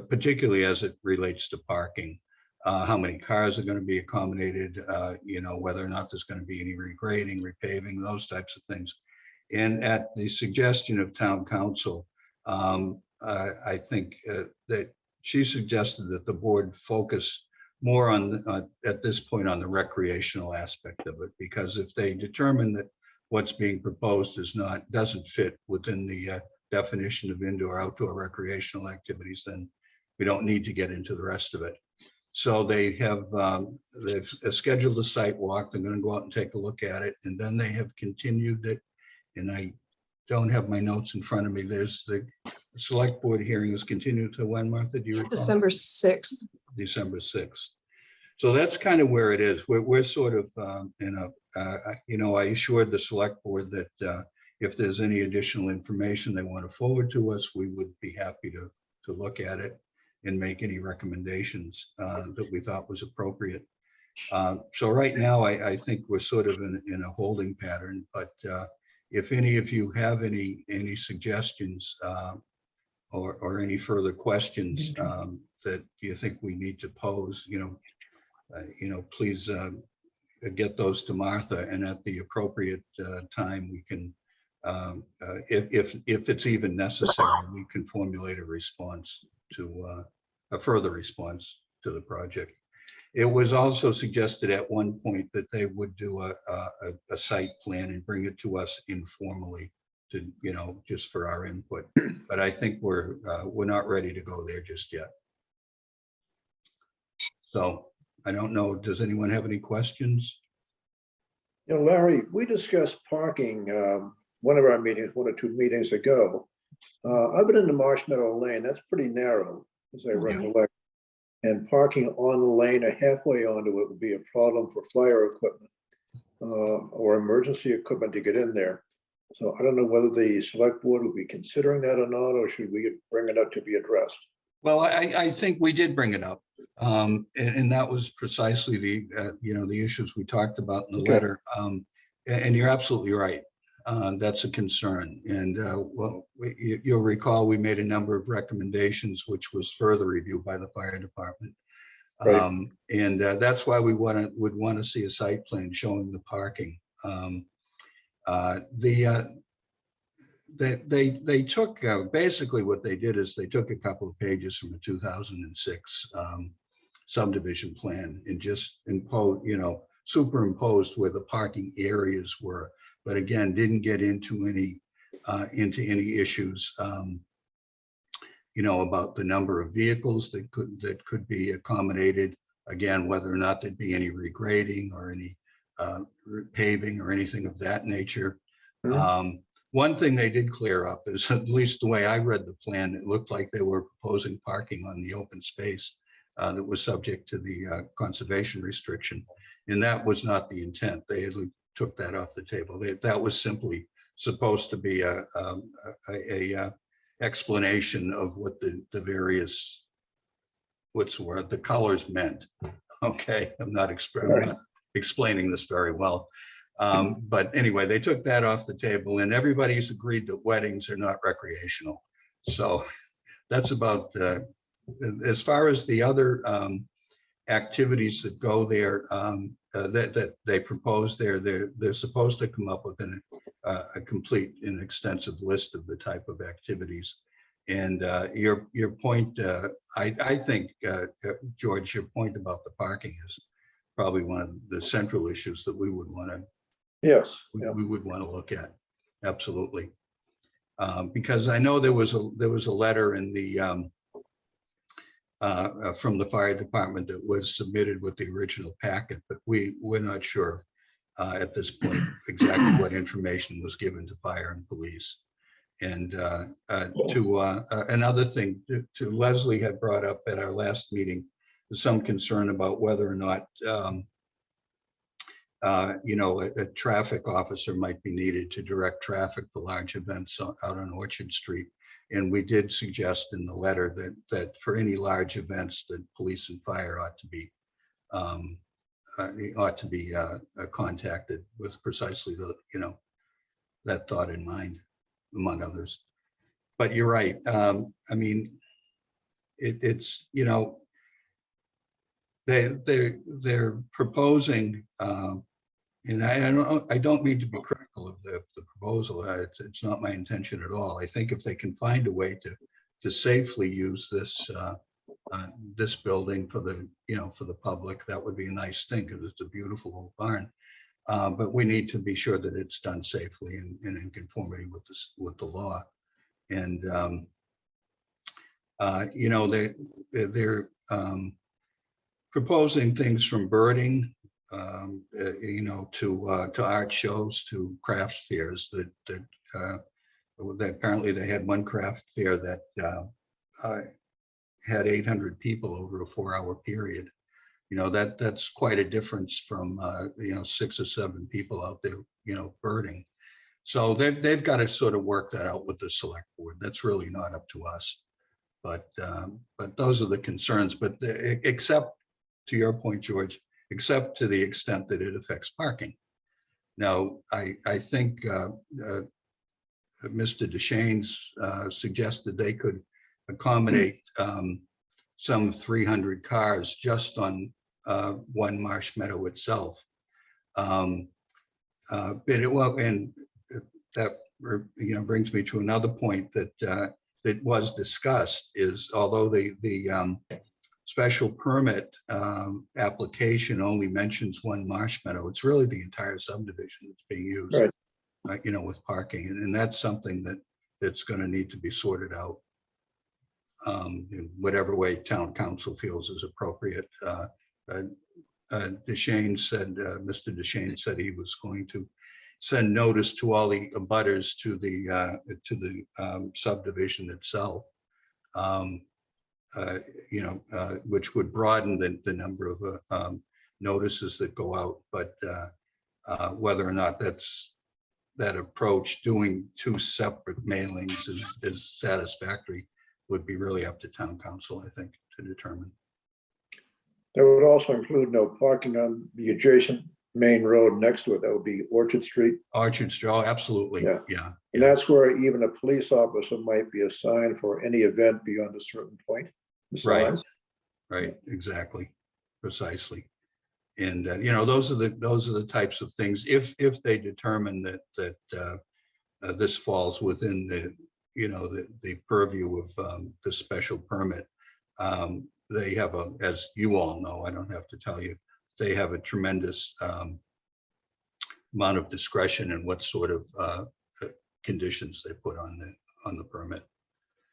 particularly as it relates to parking. How many cars are going to be accommodated, whether or not there's going to be any regrading, repaving, those types of things. And at the suggestion of town council, I think that she suggested that the board focus more on, at this point, on the recreational aspect of it, because if they determine that what's being proposed doesn't fit within the definition of indoor outdoor recreational activities, then we don't need to get into the rest of it. So they have they've scheduled a site walk. They're going to go out and take a look at it, and then they have continued it. And I don't have my notes in front of me. There's the select board hearing was continued to when, Martha? Do you recall? December 6th. December 6th. So that's kind of where it is. We're sort of I assured the select board that if there's any additional information they want to forward to us, we would be happy to look at it and make any recommendations that we thought was appropriate. So right now, I think we're sort of in a holding pattern, but if any of you have any suggestions or any further questions that you think we need to pose, please get those to Martha, and at the appropriate time, we can, if it's even necessary, we can formulate a response to a further response to the project. It was also suggested at one point that they would do a site plan and bring it to us informally to, you know, just for our input. But I think we're not ready to go there just yet. So I don't know, does anyone have any questions? You know, Larry, we discussed parking, one of our meetings, 1 or 2 meetings ago. I've been into Marshmallow Lane, that's pretty narrow, as I recollect. And parking on the lane or halfway onto it would be a problem for fire equipment or emergency equipment to get in there. So I don't know whether the select board would be considering that or not, or should we bring it up to be addressed? Well, I think we did bring it up. And that was precisely the, you know, the issues we talked about in the Okay. letter. And you're absolutely right. That's a concern. And well, you'll recall, we made a number of recommendations, which was further reviewed by the fire department. Right. And that's why we would want to see a site plan showing the parking. They took, basically what they did is they took a couple of pages from the 2006 subdivision plan and just imposed, you know, superimposed where the parking areas were, but again, didn't get into any issues, you know, about the number of vehicles that could be accommodated. Again, whether or not there'd be any regrading or any paving or anything of that nature. One thing they did clear up is, at least the way I read the plan, it looked like they were proposing parking on the open space that was subject to the conservation restriction. And that was not the intent. They had took that off the table. That was simply supposed to be a explanation of what the various, what's the word, the colors meant. Okay, I'm not explaining this very well. But anyway, they took that off the table and everybody's agreed that weddings are not recreational. So that's about, as far as the other activities that go there, that they propose there, they're supposed to come up with a complete and extensive list of the type of activities. And your point, I think, George, your point about the parking is probably one of the central issues that we would want to, Yes. we would want to look at. Absolutely. Because I know there was a letter in the from the fire department that was submitted with the original packet, but we're not sure at this point exactly what information was given to fire and police. And another thing to Leslie had brought up at our last meeting, some concern about whether or not you know, a traffic officer might be needed to direct traffic for large events out on Orchard Street. And we did suggest in the letter that for any large events, that police and fire ought to be contacted with precisely the, you know, that thought in mind, among others. But you're right. I mean, it's, you know, they're proposing, and I don't mean to be critical of the proposal. It's not my intention at all. I think if they can find a way to safely use this this building for the, you know, for the public, that would be a nice thing because it's a beautiful old barn. But we need to be sure that it's done safely and in conformity with the law. And you know, they're proposing things from birding, you know, to art shows, to crafts fairs. That apparently they had one craft fair that had 800 people over a 4-hour period. You know, that's quite a difference from you know, 6 or 7 people out there, you know, birding. So they've got to sort of work that out with the select board. That's really not up to us. But those are the concerns. But except to your point, George, except to the extent that it affects parking. Now, I think Mr. Deschaines suggested they could accommodate some 300 cars just on one Marsh Meadow itself. But and that, you know, brings me to another point that that was discussed, is although the special permit application only mentions one Marsh Meadow. It's really the entire subdivision that's being used. Right. You know, with parking, and that's something that's going to need to be sorted out. In whatever way town council feels is appropriate. Mr. Deshane said he was going to send notice to all the abutters to the subdivision itself. Which would broaden the number of notices that go out, but whether or not that approach, doing two separate mailings is satisfactory, would be really up to town council, I think, to determine. That would also include no parking on the adjacent main road next to it. That would be Orchard Street. Orchard Street, oh, absolutely, Yeah. yeah. And that's where even a police officer might be assigned for any event beyond a certain point. Right, right, exactly, precisely. And, those are the types of things, if they determine that this falls within the purview of the special permit. They have as you all know, I don't have to tell you, they have a tremendous amount of discretion in what sort of conditions they put on the permit.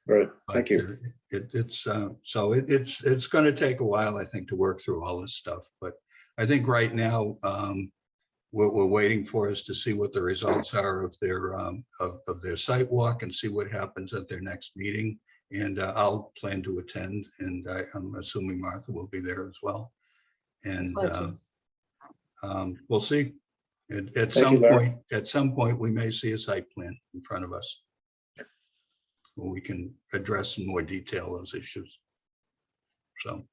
Right, thank you. It's going to take a while, I think, to work through all this stuff, but I think right now what we're waiting for is to see what the results are of their site walk and see what happens at their next meeting. And I'll plan to attend, and I'm assuming Martha will be there as well. And we'll see. At some point, we may see a site plan in front of us, where we can address in more detail those issues. So,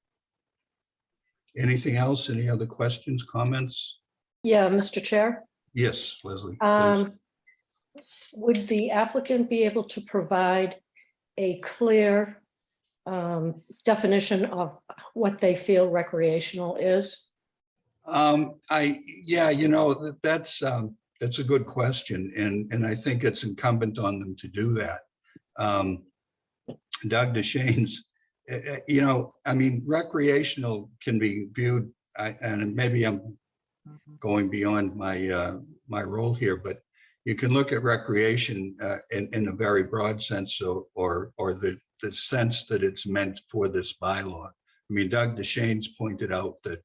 anything else? Any other questions, comments? Yeah, Mr. Chair, Yes, Leslie. Please. would the applicant be able to provide a clear definition of what they feel recreational is? That's a good question, and I think it's incumbent on them to do that. Doug Deshane's, recreational can be viewed, and maybe I'm going beyond my role here, but you can look at recreation in a very broad sense, or the sense that it's meant for this bylaw. I mean, Doug Deshane's pointed out that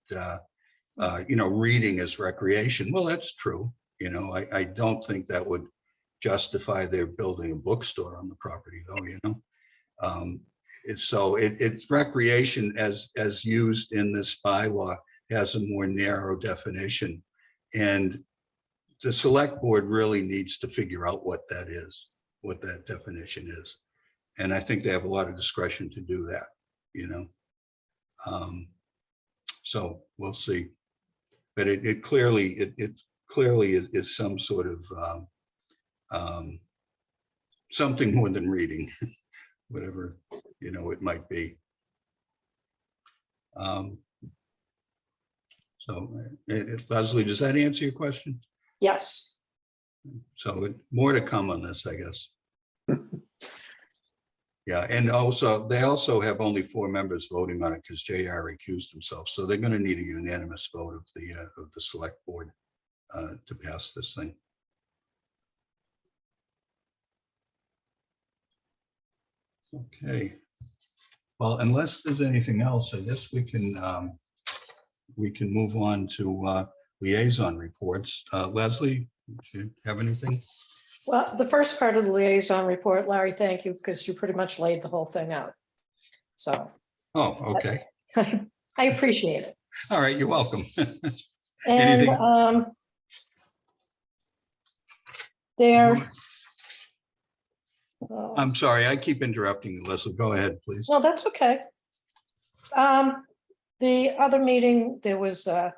reading is recreation. Well, that's true. I don't think that would justify their building a bookstore on the property, though. It's recreation as used in this bylaw has a more narrow definition, and the select board really needs to figure out what that is, what that definition is. And I think they have a lot of discretion to do that, so we'll see. But it clearly is some sort of something more than reading, whatever, it might be. Leslie, does that answer your question? Yes. So more to come on this, I guess. Yeah, and they also have only 4 members voting on it because JR recused himself. So they're going to need a unanimous vote of the select board to pass this thing. Okay. Well, unless there's anything else, I guess we can move on to liaison reports. Leslie, do you have anything? Well, the first part of the liaison report, Larry, thank you, because you pretty much laid the whole thing out. So. Oh, okay. I appreciate it. All right, you're welcome. And Anything? I'm sorry, I keep interrupting you, Leslie. Go ahead, please. No, that's okay. The other meeting, there was a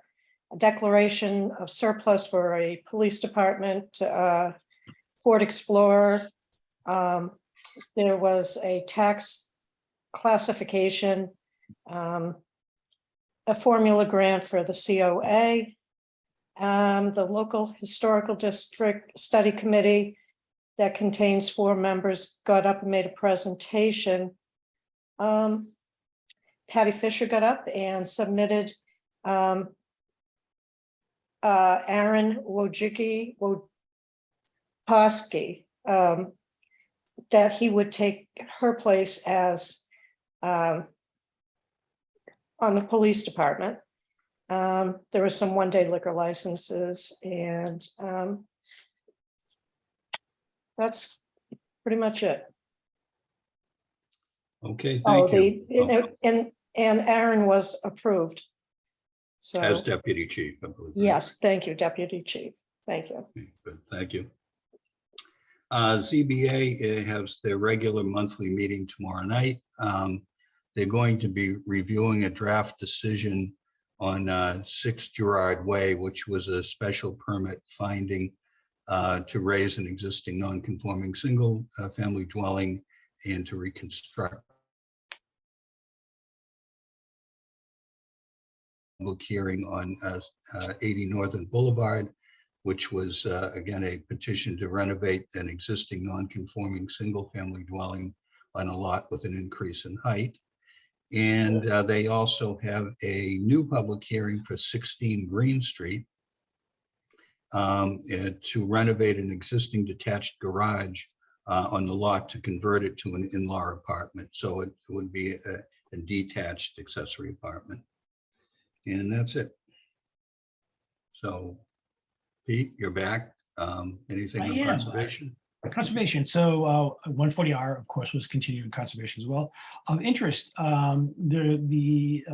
declaration of surplus for a police department, Ford Explorer. There was a tax classification, a formula grant for the COA. The local historical district study committee that contains 4 members got up and made a presentation. Patty Fisher got up and submitted Aaron Wojcicki, that he would take her place as on the police department. There were some one-day liquor licenses, and that's pretty much it. Okay, Oh, thank you. Oh, and Aaron was approved. As So, deputy chief, I believe. right? yes, thank you, Deputy Chief. Thank you. Okay, good, thank you. ZBA has their regular monthly meeting tomorrow night. They're going to be reviewing a draft decision on 6 Gerard Way, which was a special permit finding to raise an existing non-conforming single family dwelling and to reconstruct. Public hearing on 80 Northern Boulevard, which was again a petition to renovate an existing non-conforming single-family dwelling on a lot with an increase in height. And they also have a new public hearing for 16 Green Street to renovate an existing detached garage on the lot to convert it to an in-law apartment. So it would be a detached accessory apartment. And that's it. So Pete, you're back. Anything I on am. conservation? Conservation, so 140R, of course, was continuing conservation as well. Of interest, the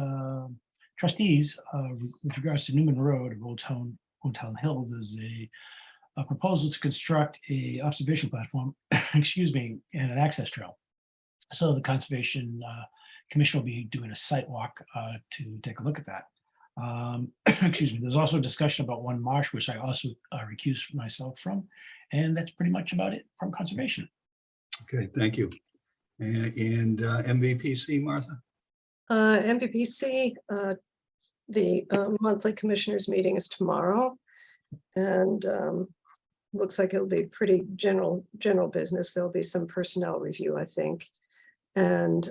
trustees, with regards to Newman Road of Old Town Hill, there's a proposal to construct a observation platform, excuse me, and an access trail. So the Conservation Commission will be doing a site walk to take a look at that. Excuse me, there's also a discussion about One Marsh, which I also recused myself from. And that's pretty much about it from conservation. Okay, thank you. And MVPC, Martha? MVPC, the monthly commissioners meeting is tomorrow. And looks like it'll be pretty general business. There'll be some personnel review, I think. And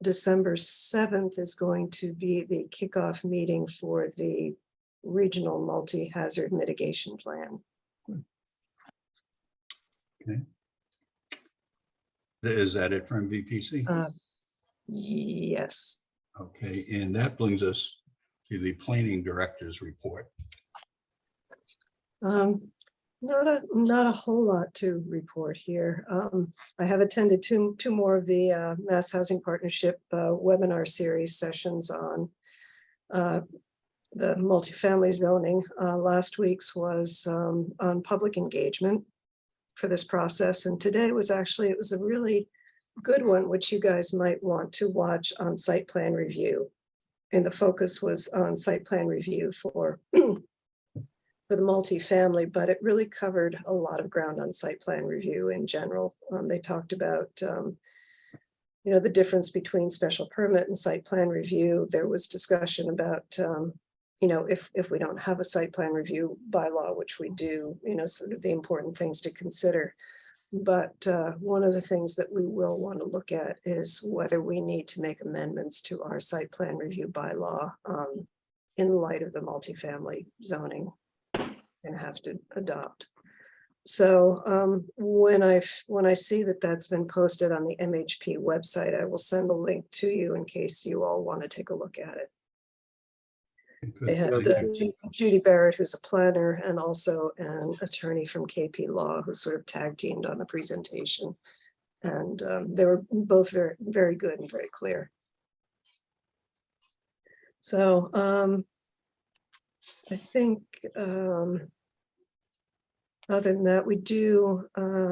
December 7th is going to be the kickoff meeting for the regional multi-hazard mitigation plan. Okay. Is that it for MVPC? Yes. Okay, and that brings us to the planning director's report. Not a whole lot to report here. I have attended two more of the Mass Housing Partnership webinar series sessions on the multifamily zoning. Last week's was on public engagement for this process, and today was actually, it was a really good one, which you guys might want to watch on site plan review. And the focus was on site plan review for the multifamily, but it really covered a lot of ground on site plan review in general. They talked about, the difference between special permit and site plan review. There was discussion about, if we don't have a site plan review bylaw, which we do, sort of the important things to consider. But one of the things that we will want to look at is whether we need to make amendments to our site plan review bylaw in light of the multifamily zoning and have to adopt. So when I see that that's been posted on the MHP website, I will send a link to you in case you all want to take a look at it. Good, They had thank you. Judy Barrett, who's a planner, and also an attorney from KP Law, who sort of tag teamed on the presentation. And they were both very, very good and very clear. So I think other than that,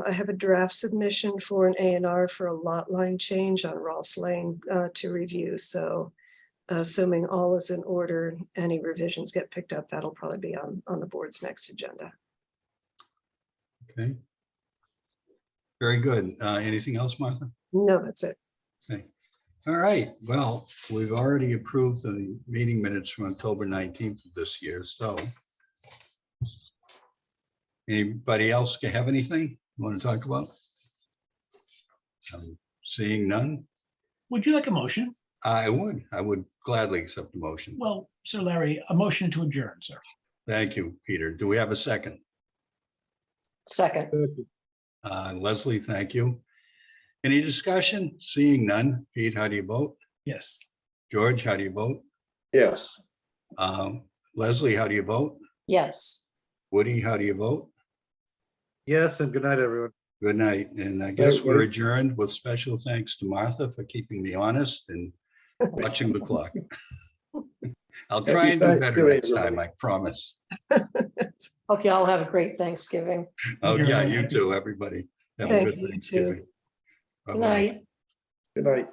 I have a draft submission for an A&R for a lot line change on Ross Lane to review. So assuming all is in order, any revisions get picked up, that'll probably be on the board's next agenda. Okay. Very good. Anything else, Martha? No, that's it. Okay. All right. Well, we've already approved the meeting minutes from October 19th of this year. So anybody else have anything you want to talk about? Seeing none. Would you like a motion? I would gladly accept the motion. Well, Sir Larry, a motion to adjourn, sir. Thank you, Peter. Do we have a second? Second, Leslie, thank you. Any discussion? Seeing none. Pete, how do you vote? Yes. George, how do you vote? Yes. Leslie, how do you vote? yes. Woody, how do you vote? Yes, and good night, everyone. Good night. And I guess Night, we're Woody. adjourned with special thanks to Martha for keeping me honest and watching the clock. I'll try and do Happy better next Thanksgiving, time, I promise. Hope you all have a great Thanksgiving. Oh, Thank you yeah, very you much. too, everybody. Have a Thank good you, you too. Thanksgiving. Good Bye-bye. night. Good night.